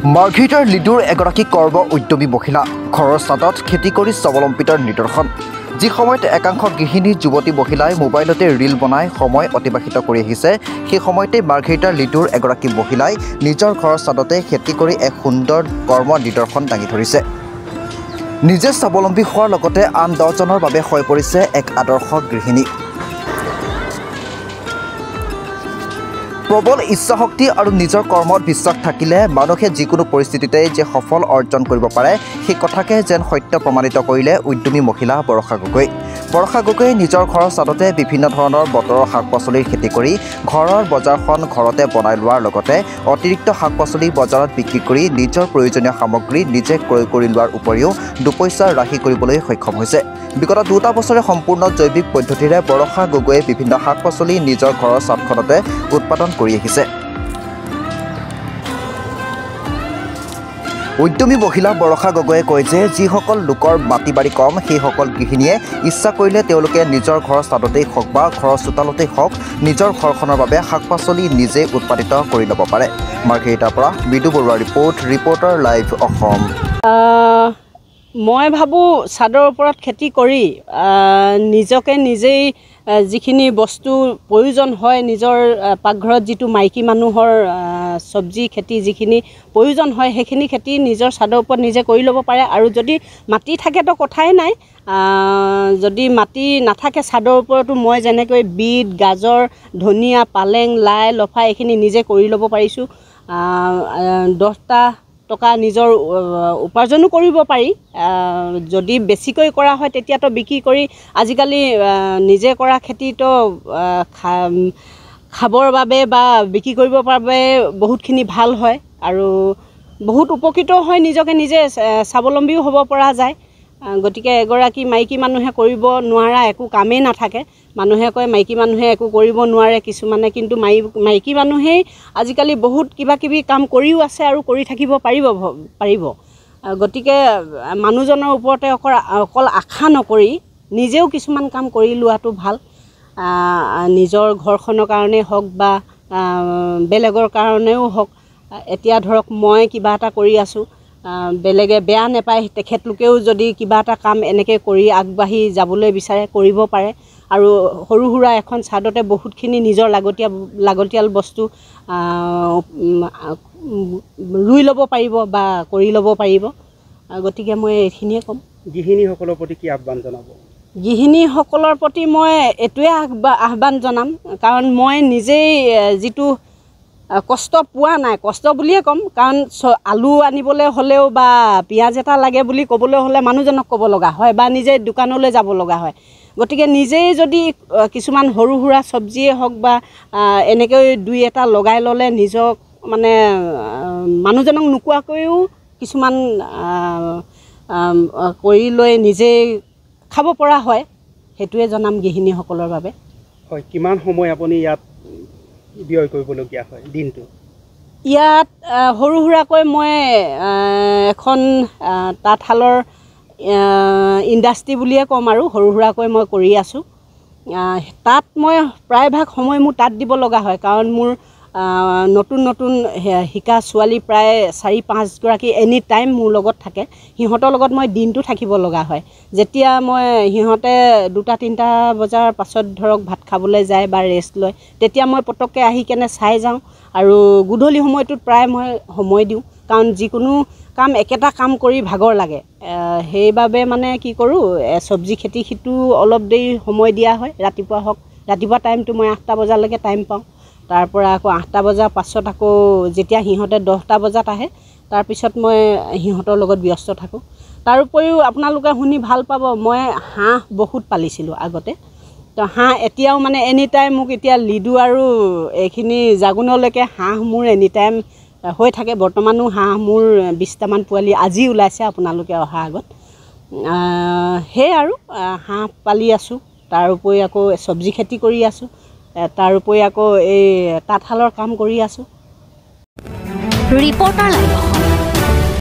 মাৰ্ঘেৰিটাৰ লিডুৰ এগৰাকী কৰ্ম উদ্যমী মহিলা ঘৰৰ ছাদত খেতি কৰি স্বাৱলম্বিতাৰ নিদৰ্শন। যি সময়ত একাংশ গৃহিণী যুৱতী মহিলাই মোবাইলতে ৰীল বনাই সময় অতিবাহিত কৰি আহিছে, সেই সময়তে মাৰ্ঘেৰিটাৰ লিডুৰ এগৰাকী মহিলাই নিজৰ ঘৰৰ ছাদতে খেতি কৰি এক সুন্দৰ কৰ্ম নিদৰ্শন দাঙি ধৰিছে। নিজে স্বাৱলম্বী হোৱাৰ লগতে আন 10জনৰ বাবে হৈ পৰিছে এক আদৰ্শ গৃহিণী। প্ৰবল ইচ্ছাশক্তি আৰু নিজৰ কৰ্মত বিশ্বাস থাকিলে মানুহে যিকোনো পৰিস্থিতিতে যে সফল অৰ্জন কৰিব পাৰে, সেই কথাকে যেন সত্য প্ৰমাণিত কৰিলে উদ্যমী মহিলা বৰষা গগৈ। বৰষা গগৈয়ে নিজৰ ঘৰৰ ছাদতে বিভিন্ন ধৰণৰ বতৰৰ শাক পাচলিৰ খেতি কৰি ঘৰৰ বজাৰখন ঘৰতে বনাই লোৱাৰ লগতে অতিৰিক্ত শাক পাচলি বজাৰত বিক্ৰী কৰি নিজৰ প্ৰয়োজনীয় সামগ্ৰী নিজে ক্ৰয় কৰি লোৱাৰ উপৰিও দুপইচা ৰাহি কৰিবলৈ সক্ষম হৈছে। বিগত 2টা বছৰে সম্পূৰ্ণ জৈৱিক পদ্ধতিৰে বৰষা গগৈয়ে বিভিন্ন শাক পাচলি নিজৰ ঘৰৰ ছাদখনতে উৎপাদন কৰি আহিছে। উদ্যমী মহিলা বৰষা গগৈয়ে কয় যে যিসকল লোকৰ মাটি বাৰী কম, সেইসকল গৃহিণীয়ে ইচ্ছা কৰিলে তেওঁলোকে নিজৰ ঘৰৰ ছাদতেই হওক বা ঘৰৰ চোতালতেই হওক নিজৰ ঘৰখনৰ বাবে শাক পাচলি নিজে উৎপাদিত কৰি ল'ব পাৰে। মাৰ্ঘেৰিটাৰ পৰা বিদু বৰুৱা ৰিপৰ্টাৰ লাইভ অসম। মই ভাবোঁ ছাদৰ ওপৰত খেতি কৰি নিজকে নিজেই যিখিনি বস্তু প্ৰয়োজন হয়, নিজৰ পাকঘৰত যিটো মাইকী মানুহৰ চব্জি খেতি যিখিনি প্ৰয়োজন হয়, সেইখিনি খেতি নিজৰ ছাদৰ ওপৰত নিজে কৰি ল'ব পাৰে। আৰু যদি মাটি থাকেতো কথাই নাই, যদি মাটি নাথাকে ছাদৰ ওপৰতো মই যেনেকৈ বিট, গাজৰ, ধনিয়া, পালেং, লাই, লফা এইখিনি নিজে কৰি ল'ব পাৰিছোঁ। 10টা টকা নিজৰ উপাৰ্জনো কৰিব পাৰি। যদি বেছিকৈ কৰা হয় তেতিয়াতো বিক্ৰী কৰি আজিকালি নিজে কৰা খেতিটো খাবৰ বাবে বা বিক্ৰী কৰিবৰ বাবে বহুতখিনি ভাল হয় আৰু বহুত উপকৃত হয়, নিজকে নিজে স্বাৱলম্বীও হ'ব পৰা যায়। গতিকে এগৰাকী মাইকী মানুহে কৰিব নোৱাৰা একো কামেই নাথাকে। মানুহে কয় মাইকী মানুহে একো কৰিব নোৱাৰে কিছুমানে, কিন্তু মাইকী মানুহেই আজিকালি বহুত কিবা কিবি কাম কৰিও আছে আৰু কৰি থাকিব পাৰিব। গতিকে মানুহজনৰ ওপৰতে অকল আশা নকৰি নিজেও কিছুমান কাম কৰি লোৱাটো ভাল। নিজৰ ঘৰখনৰ কাৰণেই হওক বা বেলেগৰ কাৰণেও হওক। এতিয়া ধৰক মই কিবা এটা কৰি আছোঁ, বেলেগে বেয়া নাপায়, তেখেতলোকেও যদি কিবা এটা কাম এনেকৈ কৰি আগবাঢ়ি যাবলৈ বিচাৰে কৰিব পাৰে। আৰু সৰু সুৰা এখন ছাদতে বহুতখিনি নিজৰ লাগতিয়াল বস্তু ৰুই ল'ব পাৰিব বা কৰি ল'ব পাৰিব। গতিকে মই এইখিনিয়ে ক'ম। গৃহিণীসকলৰ প্ৰতি কি আহ্বান জনাব? গৃহিণীসকলৰ প্ৰতি মই এইটোৱে আহ্বান জনাম, কাৰণ মই নিজেই যিটো কষ্ট পোৱা নাই, কষ্ট বুলিয়ে ক'ম, কাৰণ আলু আনিবলৈ হ'লেও বা পিঁয়াজ এটা লাগে বুলি ক'বলৈ হ'লে মানুহজনক ক'ব লগা হয় বা নিজে দোকানলৈ যাব লগা হয়। গতিকে নিজেই যদি কিছুমান সৰু সুৰা চব্জিয়ে হওক বা এনেকৈ 2-এটা লগাই ল'লে নিজক মানে মানুহজনক নোকোৱাকৈও কিছুমান কৰি লৈ নিজেই খাব পৰা হয়। সেইটোৱে জনাম গৃহিণীসকলৰ বাবে। হয়, কিমান সময় আপুনি ইয়াত ব্যয় কৰিবলগীয়া হয় দিনটো? ইয়াত সৰু সুৰাকৈ মই এখন তাঁতশালৰ ইণ্ডাষ্ট্ৰি বুলিয়ে ক'ম আৰু সৰু সুৰাকৈ মই কৰি আছোঁ। তাত মই প্ৰায়ভাগ সময় মোৰ তাত দিব লগা হয়, কাৰণ মোৰ নতুন শিকা ছোৱালী প্ৰায় 4-5 গৰাকী এনি টাইম মোৰ লগত থাকে। সিহঁতৰ লগত মই দিনটো থাকিব লগা হয়। যেতিয়া মই সিহঁতে 2-3টা বজাৰ পাছত ধৰক ভাত খাবলৈ যায় বা ৰেষ্ট লয়, তেতিয়া মই পটককৈ আহি কেনে চাই যাওঁ আৰু গধূলি সময়টোত প্ৰায় মই সময় দিওঁ, কাৰণ যিকোনো কাম একেটা কাম কৰি ভাগৰ লাগে। সেইবাবে মানে কি কৰোঁ, চব্জি খেতি সিটো অলপ দেৰি সময় দিয়া হয়। ৰাতিপুৱা টাইমটো মই 8টা বজালৈকে টাইম পাওঁ। তাৰপৰা আকৌ 8টা বজাৰ পাছত আকৌ যেতিয়া সিহঁতে 10টা বজাত আহে, তাৰপিছত মই সিহঁতৰ লগত ব্যস্ত থাকোঁ। তাৰ উপৰিও আপোনালোকে শুনি ভাল পাব, মই হাঁহ বহুত পালিছিলোঁ আগতে। তো হাঁহ এতিয়াও মানে এনি টাইম মোক এতিয়া লিডু আৰু এইখিনি জাগুনলৈকে হাঁহ মোৰ এনি টাইম হৈ থাকে। বৰ্তমানো হাঁহ মোৰ 20টামান পোৱালি আজি ওলাইছে আপোনালোকে অহাৰ আগত। সেয়ে আৰু হাঁহ পালি আছোঁ। তাৰ উপৰি আকৌ চব্জি খেতি কৰি আছোঁ। তাৰ উপৰি আকৌ এই তাঁতশালৰ কাম কৰি আছোঁ। Reporter live.